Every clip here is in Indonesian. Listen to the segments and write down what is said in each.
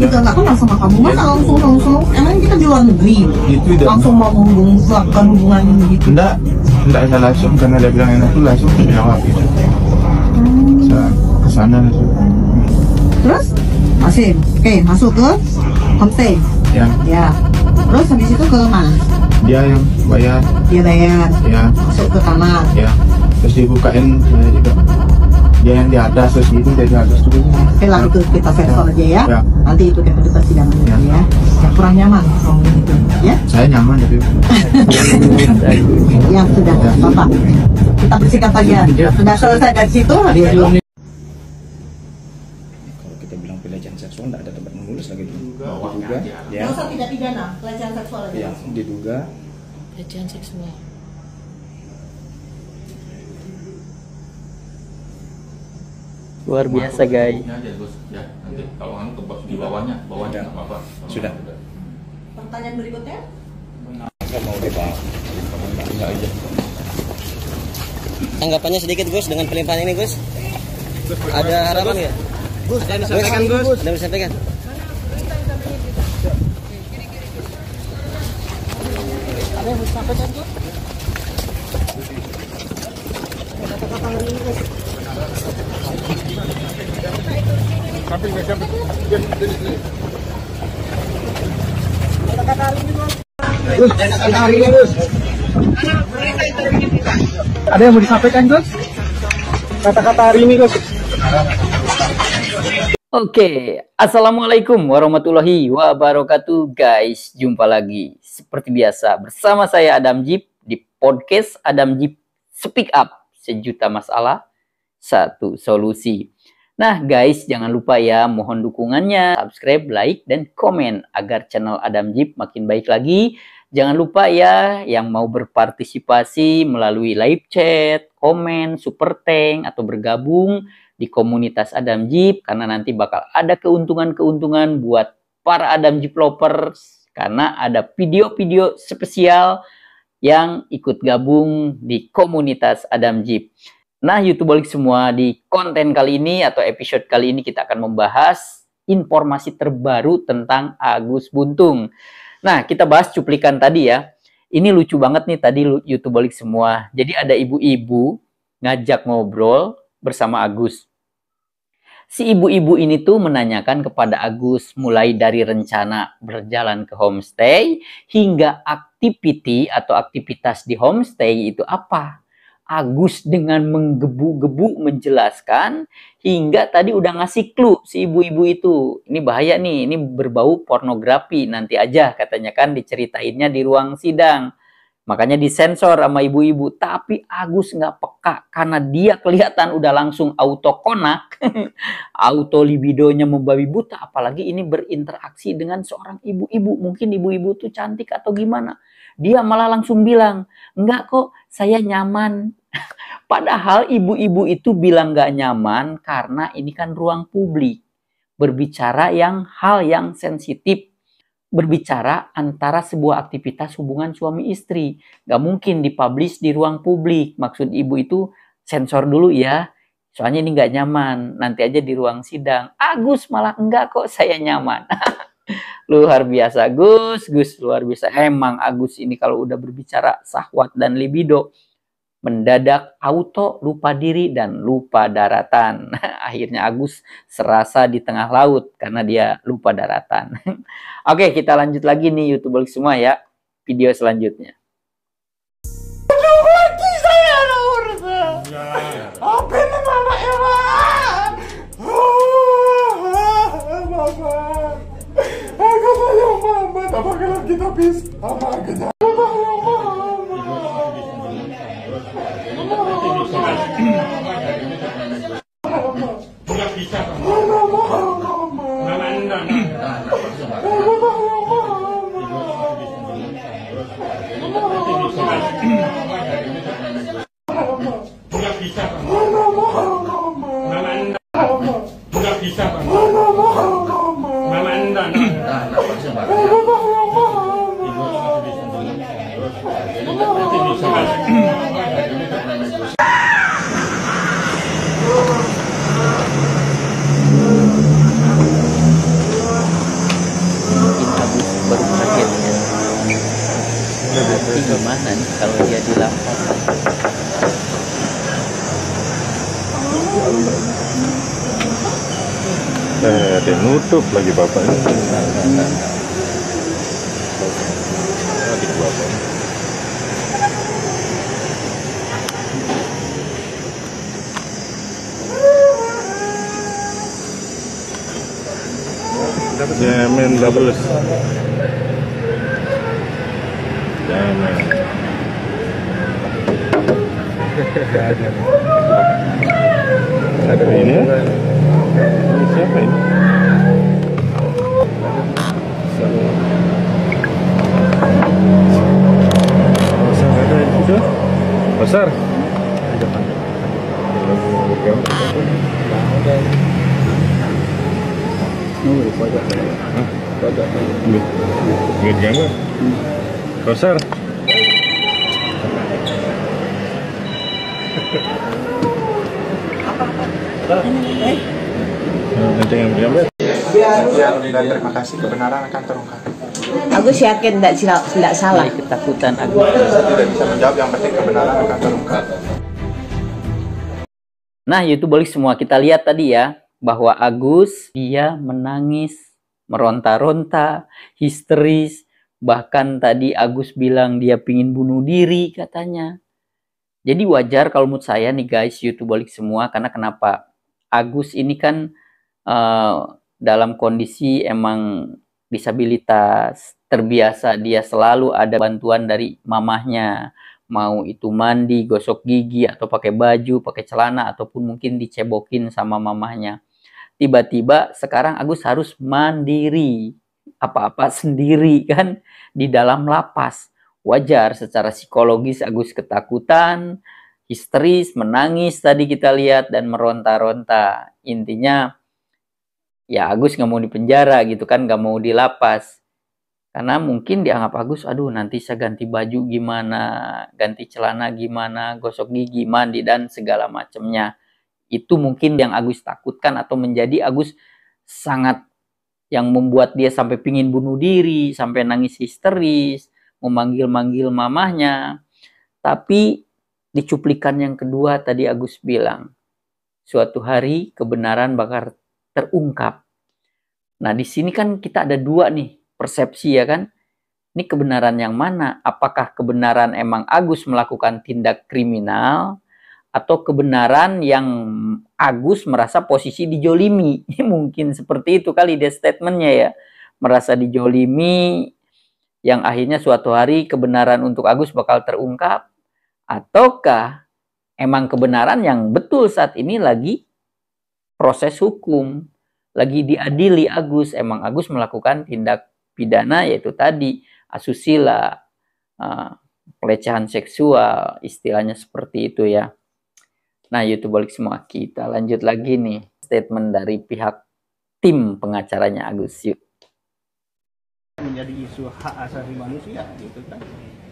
juga nggak kenal sama kamu, masa langsung emang kita di luar negeri itu langsung mau menghubungkan hubungan gitu? enggak saya langsung, karena dia bilang enak tuh langsung jawab gitu. Saya kesana langsung. Terus masih oke, masuk ke homestay ya. Terus habis itu ke mana? Dia yang bayar Dia bayar ya, masuk ke kamar ya, terus dibukain saya juga. Dia yang di atas, terus itu dia di atas dulu. Oke lah, itu kita sensor aja ya. Nanti itu kita persidangan ya. Yang kurang nyaman kalau gitu ya. Saya nyaman tapi Yang sudah Bapak, kita bersihkan saja. Sudah selesai dari situ. Kalau kita bilang pelecehan seksual tidak ada tempat menulis lagi diduga ya. Dosa tidak pidana pelecehan seksual aja. Ya, diduga pelecehan seksual. Luar biasa guys. Ya, nanti kalau anu di bawahnya nggak apa-apa. Sudah. Pertanyaan berikutnya. Enggak mau dibawa. Enggak aja. Tanggapannya sedikit Gus dengan pelimpahan ini Gus. Ada harapan ya? Gus, ada yang disampaikan Gus. Ada yang disampaikan. Ada yang disampaikan Gus? Kata-kata hari ini Gus. Ada yang mau disampaikan Gus? Kata-kata hari ini Gus. Oke, assalamualaikum warahmatullahi wabarakatuh guys. Jumpa lagi seperti biasa bersama saya Adam Jeep di podcast Adam Jeep Speak Up. Sejuta masalah, satu solusi. Nah guys, jangan lupa ya, mohon dukungannya, subscribe, like, dan komen agar channel Adam Jeep makin baik lagi. Jangan lupa ya, yang mau berpartisipasi melalui live chat, komen, super thank, atau bergabung di komunitas Adam Jeep, karena nanti bakal ada keuntungan-keuntungan buat para Adam Jeep lovers, karena ada video-video spesial yang ikut gabung di komunitas Adam Jeep. Nah, YouTuber semua, di konten kali ini atau episode kali ini kita akan membahas informasi terbaru tentang Agus Buntung. Nah, kita bahas cuplikan tadi ya. Ini lucu banget nih tadi YouTuber semua. Jadi ada ibu-ibu ngajak ngobrol bersama Agus. Si ibu-ibu ini tuh menanyakan kepada Agus mulai dari rencana berjalan ke homestay hingga activity atau aktivitas di homestay itu apa. Agus dengan menggebu-gebu menjelaskan hingga tadi udah ngasih clue si ibu-ibu itu. Ini bahaya nih, ini berbau pornografi, nanti aja katanya kan diceritainnya di ruang sidang. Makanya disensor sama ibu-ibu. Tapi Agus nggak peka karena dia kelihatan udah langsung auto konak. Auto libidonya membabi buta. Apalagi ini berinteraksi dengan seorang ibu-ibu. Mungkin ibu-ibu tuh cantik atau gimana. Dia malah langsung bilang, enggak kok saya nyaman. Padahal ibu-ibu itu bilang nggak nyaman karena ini kan ruang publik. Berbicara hal yang sensitif. Berbicara antara sebuah aktivitas hubungan suami istri. Gak mungkin dipublish di ruang publik. Maksud ibu itu sensor dulu ya. Soalnya ini gak nyaman. Nanti aja di ruang sidang. Agus malah enggak kok saya nyaman. Luar biasa Gus luar biasa. Emang Agus ini kalau udah berbicara syahwat dan libido, mendadak auto lupa diri dan lupa daratan. Akhirnya Agus serasa di tengah laut karena dia lupa daratan. Oke, kita lanjut lagi nih YouTuber semua ya. Video selanjutnya. Lagi saya ada urusan. Apa ini mama Eva? Mama. Aku sayang mama. Apa kalau kita bisa? Apa kita? Nanti gimana nih kalau dia dilapas? Dia nutup lagi bapaknya. Adik bapak. Cemen doubles. Cemen. Ada ini ya? Ini siapa ini? Besar ada ini sudah? Besar? Ingat jangan? Besar? Nanti yang bergambar. Dan terima kasih, kebenaran akan terungkap. Agus yakin tidak salah. Ketakutan Agus. Tidak bisa menjawab, yang penting kebenaran akan terungkap. Nah, YouTube balik semua kita lihat tadi ya, bahwa Agus dia menangis, meronta-ronta, histeris. Bahkan tadi Agus bilang dia pingin bunuh diri katanya. Jadi wajar kalau menurut saya nih guys, YouTube balik semua, karena kenapa? Agus ini kan dalam kondisi emang disabilitas, terbiasa dia selalu ada bantuan dari mamahnya, mau itu mandi, gosok gigi, atau pakai baju, pakai celana, ataupun mungkin dicebokin sama mamahnya. Tiba-tiba sekarang Agus harus mandiri, apa-apa sendiri kan di dalam lapas. Wajar secara psikologis Agus ketakutan, histeris, menangis tadi kita lihat, dan meronta-ronta. Intinya ya Agus nggak mau dipenjara gitu kan, nggak mau dilapas. Karena mungkin dianggap Agus, aduh nanti saya ganti baju gimana, ganti celana gimana, gosok gigi, mandi, dan segala macamnya. Itu mungkin yang Agus takutkan, atau menjadi Agus sangat yang membuat dia sampai pingin bunuh diri, sampai nangis histeris, memanggil-manggil mamahnya. Tapi di cuplikan yang kedua tadi Agus bilang, suatu hari kebenaran bakal terungkap. Nah di sini kan kita ada dua nih persepsi ya kan. Ini kebenaran yang mana? Apakah kebenaran emang Agus melakukan tindak kriminal, atau kebenaran yang Agus merasa posisi dijolimi? Mungkin seperti itu kali dia statementnya ya. Merasa dijolimi, yang akhirnya suatu hari kebenaran untuk Agus bakal terungkap. Ataukah emang kebenaran yang betul saat ini lagi proses hukum, lagi diadili Agus, emang Agus melakukan tindak pidana, yaitu tadi asusila, pelecehan seksual, istilahnya seperti itu ya. Nah YouTube balik semua, kita lanjut lagi nih statement dari pihak tim pengacaranya Agus. Yuk. Menjadi isu hak asasi manusia gitu kan.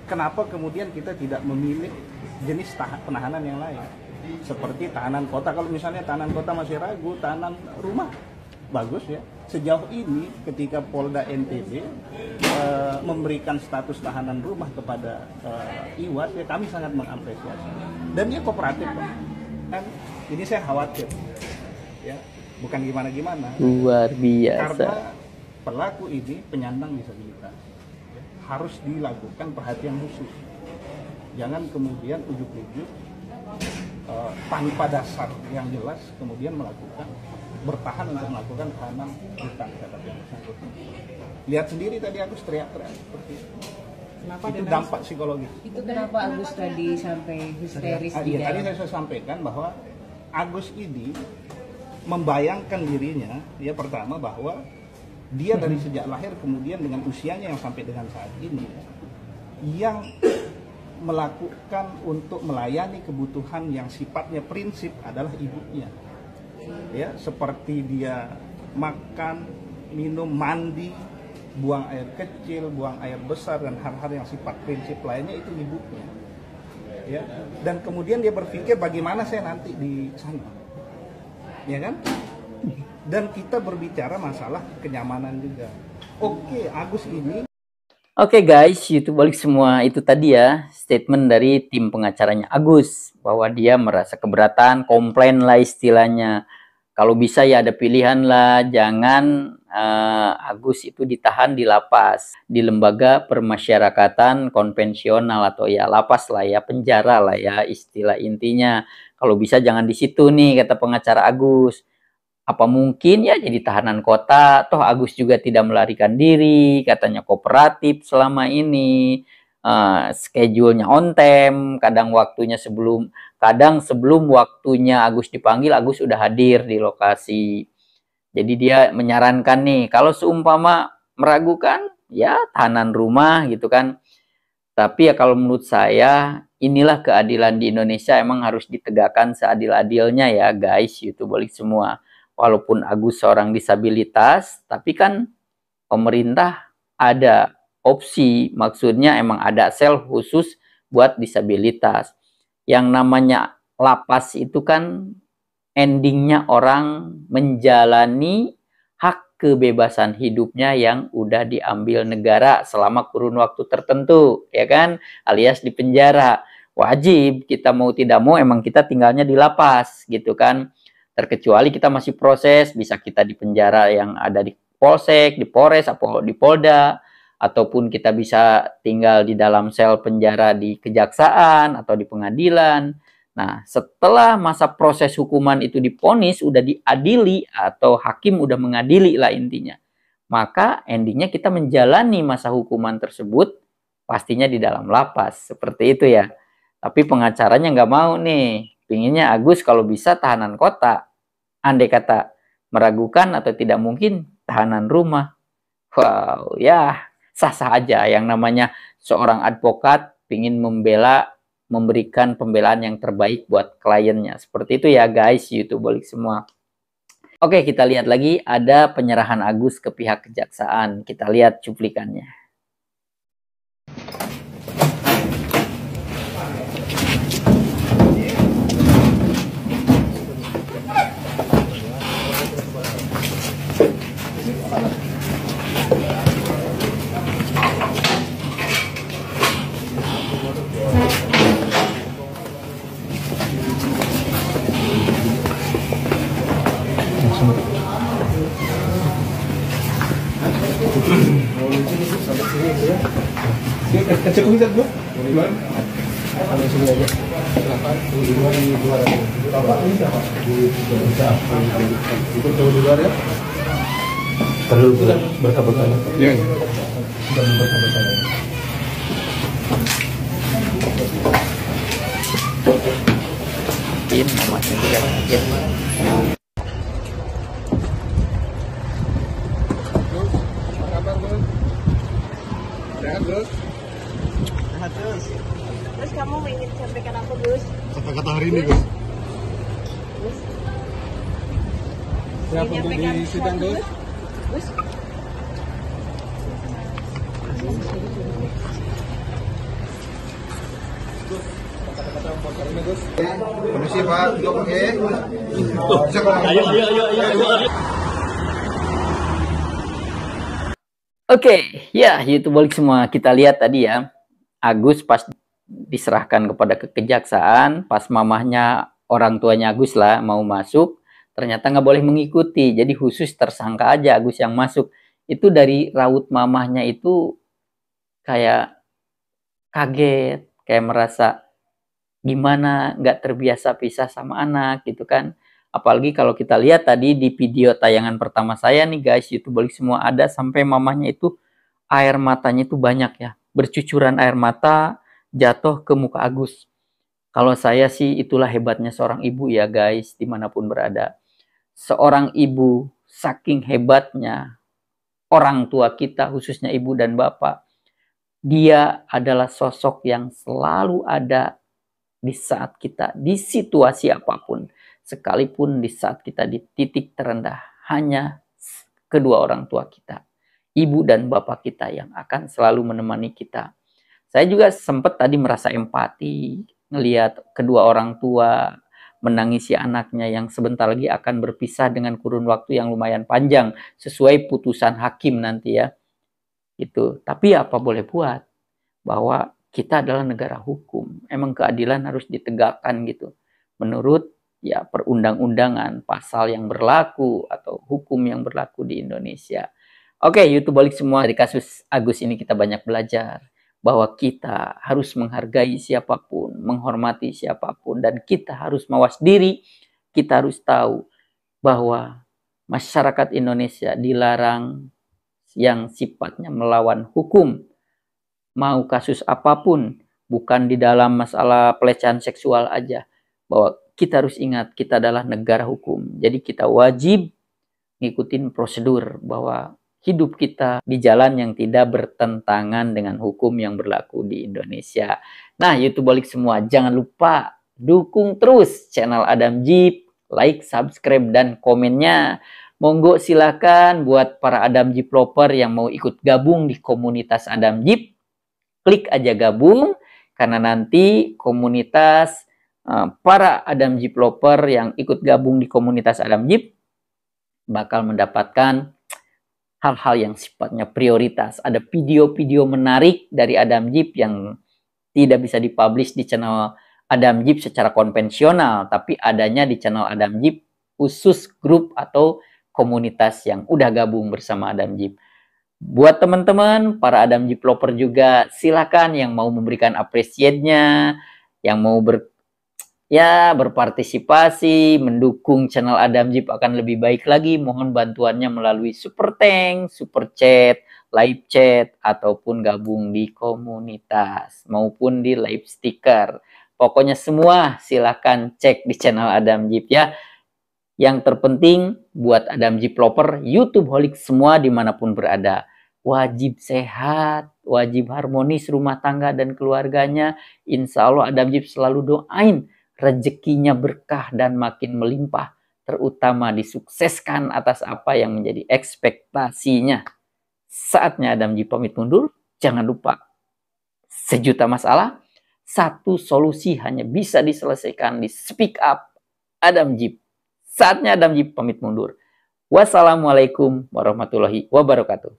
Kenapa kemudian kita tidak memilih jenis penahanan yang lain? Seperti tahanan kota, kalau misalnya tahanan kota masih ragu, tahanan rumah bagus ya. Sejauh ini ketika Polda NTB memberikan status tahanan rumah kepada Iwas, ya kami sangat mengapresiasi. Dan dia kooperatif kan. Ini saya khawatir ya, bukan gimana-gimana. Luar biasa. Karena pelaku ini penyandang disabilitas, harus dilakukan perhatian khusus. Jangan kemudian ujuk-ujuk tanpa dasar yang jelas kemudian bertahan untuk melakukan tahanan hutang terhadap yang bersangkutan. Lihat sendiri tadi Agus teriak-teriak seperti itu. Kenapa itu dampak psikologis. Itu kenapa Agus tadi sampai histeris di dalam? Tadi saya sampaikan bahwa Agus ini membayangkan dirinya, ya pertama bahwa dia dari sejak lahir kemudian dengan usianya yang sampai dengan saat ini, yang melakukan untuk melayani kebutuhan yang sifatnya prinsip adalah ibunya. Ya, seperti dia makan, minum, mandi, buang air kecil, buang air besar, dan hal-hal yang sifat prinsip lainnya itu ibunya. Ya, dan kemudian dia berpikir bagaimana saya nanti di sana. Ya kan? Dan kita berbicara masalah kenyamanan juga. Oke, Agus ini Oke guys, YouTube balik semua. Itu tadi ya statement dari tim pengacaranya Agus bahwa dia merasa keberatan, komplain lah istilahnya. Kalau bisa ya ada pilihan lah, jangan Agus itu ditahan di lapas, di lembaga permasyarakatan konvensional atau ya lapas lah ya, penjara lah ya istilah intinya. Kalau bisa jangan di situ nih kata pengacara Agus. Apa mungkin ya jadi tahanan kota, toh Agus juga tidak melarikan diri, katanya kooperatif selama ini, schedule-nya on time, kadang sebelum waktunya Agus dipanggil, Agus sudah hadir di lokasi. Jadi dia menyarankan nih, kalau seumpama meragukan, ya tahanan rumah gitu kan. Tapi ya kalau menurut saya, inilah keadilan di Indonesia emang harus ditegakkan seadil-adilnya ya guys, YouTube balik semua. Walaupun Agus seorang disabilitas, tapi kan pemerintah ada opsi, maksudnya emang ada sel khusus buat disabilitas. Yang namanya lapas itu kan endingnya orang menjalani hak kebebasan hidupnya yang udah diambil negara selama kurun waktu tertentu, ya kan? Alias di penjara. Wajib kita mau tidak mau emang kita tinggalnya di lapas gitu kan. Terkecuali kita masih proses, bisa kita di penjara yang ada di Polsek, di Polres, atau di Polda, ataupun kita bisa tinggal di dalam sel penjara di kejaksaan atau di pengadilan. Nah, setelah masa proses hukuman itu diponis, udah diadili atau hakim udah mengadili lah intinya, maka endingnya kita menjalani masa hukuman tersebut pastinya di dalam lapas, seperti itu ya. Tapi pengacaranya nggak mau nih, pinginnya Agus kalau bisa tahanan kota. Andai kata meragukan atau tidak mungkin tahanan rumah. Wow, ya sah-sah aja. Yang namanya seorang advokat pingin memberikan pembelaan yang terbaik buat kliennya. Seperti itu ya guys, YouTube balik semua. Oke, kita lihat lagi ada penyerahan Agus ke pihak kejaksaan. Kita lihat cuplikannya. Cek bisa Bu? Perlu berkah-berkah. Iya. Sudah berkah-berkah. Ini namanya juga kaget. Terus kamu ingin sampaikan apa, Gus? Kata-kata hari ini, Gus. Ingin menyampaikan sesuatu, Gus? Gus? Permisi Pak, untuk oke. Oke, ya YouTube balik semua. Kita lihat tadi ya, Agus pas diserahkan kepada kejaksaan, pas mamahnya orang tuanya Agus lah mau masuk, ternyata nggak boleh mengikuti. Jadi khusus tersangka aja Agus yang masuk. Itu dari raut mamahnya itu kayak kaget, kayak merasa gimana nggak terbiasa pisah sama anak gitu kan. Apalagi kalau kita lihat tadi di video tayangan pertama saya nih guys, YouTube balik semua, ada sampai mamahnya itu air matanya itu banyak ya, bercucuran air mata jatuh ke muka Agus. Kalau saya sih itulah hebatnya seorang ibu ya guys, dimanapun berada. Seorang ibu saking hebatnya orang tua kita, khususnya ibu dan bapak, dia adalah sosok yang selalu ada di saat kita di situasi apapun. Sekalipun di saat kita di titik terendah, hanya kedua orang tua kita, ibu dan bapak kita yang akan selalu menemani kita. Saya juga sempat tadi merasa empati, ngelihat kedua orang tua menangisi anaknya yang sebentar lagi akan berpisah dengan kurun waktu yang lumayan panjang, sesuai putusan hakim nanti ya. gitu. Tapi apa boleh buat, bahwa kita adalah negara hukum. Emang keadilan harus ditegakkan gitu. Menurut ya perundang-undangan, pasal yang berlaku atau hukum yang berlaku di Indonesia. Oke, YouTube balik semua. Dari kasus Agus ini kita banyak belajar bahwa kita harus menghargai siapapun, menghormati siapapun, dan kita harus mawas diri. Kita harus tahu bahwa masyarakat Indonesia dilarang yang sifatnya melawan hukum. Mau kasus apapun, bukan di dalam masalah pelecehan seksual aja. Bahwa kita harus ingat, kita adalah negara hukum. Jadi kita wajib ngikutin prosedur bahwa hidup kita di jalan yang tidak bertentangan dengan hukum yang berlaku di Indonesia. Nah, YouTube balik semua, jangan lupa dukung terus channel Adam Jeep, like, subscribe, dan komennya. Monggo silakan buat para Adam Jeep lover yang mau ikut gabung di komunitas Adam Jeep. Klik aja gabung, karena nanti komunitas para Adam Jeep lover yang ikut gabung di komunitas Adam Jeep bakal mendapatkan hal-hal yang sifatnya prioritas. Ada video-video menarik dari Adam Jeep yang tidak bisa dipublish di channel Adam Jeep secara konvensional, tapi adanya di channel Adam Jeep khusus grup atau komunitas yang udah gabung bersama Adam Jeep. Buat teman-teman, para Adam Jeep lover juga, silakan yang mau memberikan apresiasinya, yang mau berpartisipasi, mendukung channel Adam Jeep akan lebih baik lagi. Mohon bantuannya melalui super thanks, super chat, live chat, ataupun gabung di komunitas, maupun di live sticker. Pokoknya semua silakan cek di channel Adam Jeep ya. Yang terpenting buat Adam Jeep lover, YouTube holik semua dimanapun berada, wajib sehat, wajib harmonis rumah tangga dan keluarganya. Insya Allah Adam Jeep selalu doain rezekinya berkah dan makin melimpah, terutama disukseskan atas apa yang menjadi ekspektasinya. Saatnya Adam Jeep pamit mundur. Jangan lupa, sejuta masalah, satu solusi hanya bisa diselesaikan di Speak Up Adam Jeep. Saatnya Adam Jeep pamit mundur. Wassalamualaikum warahmatullahi wabarakatuh.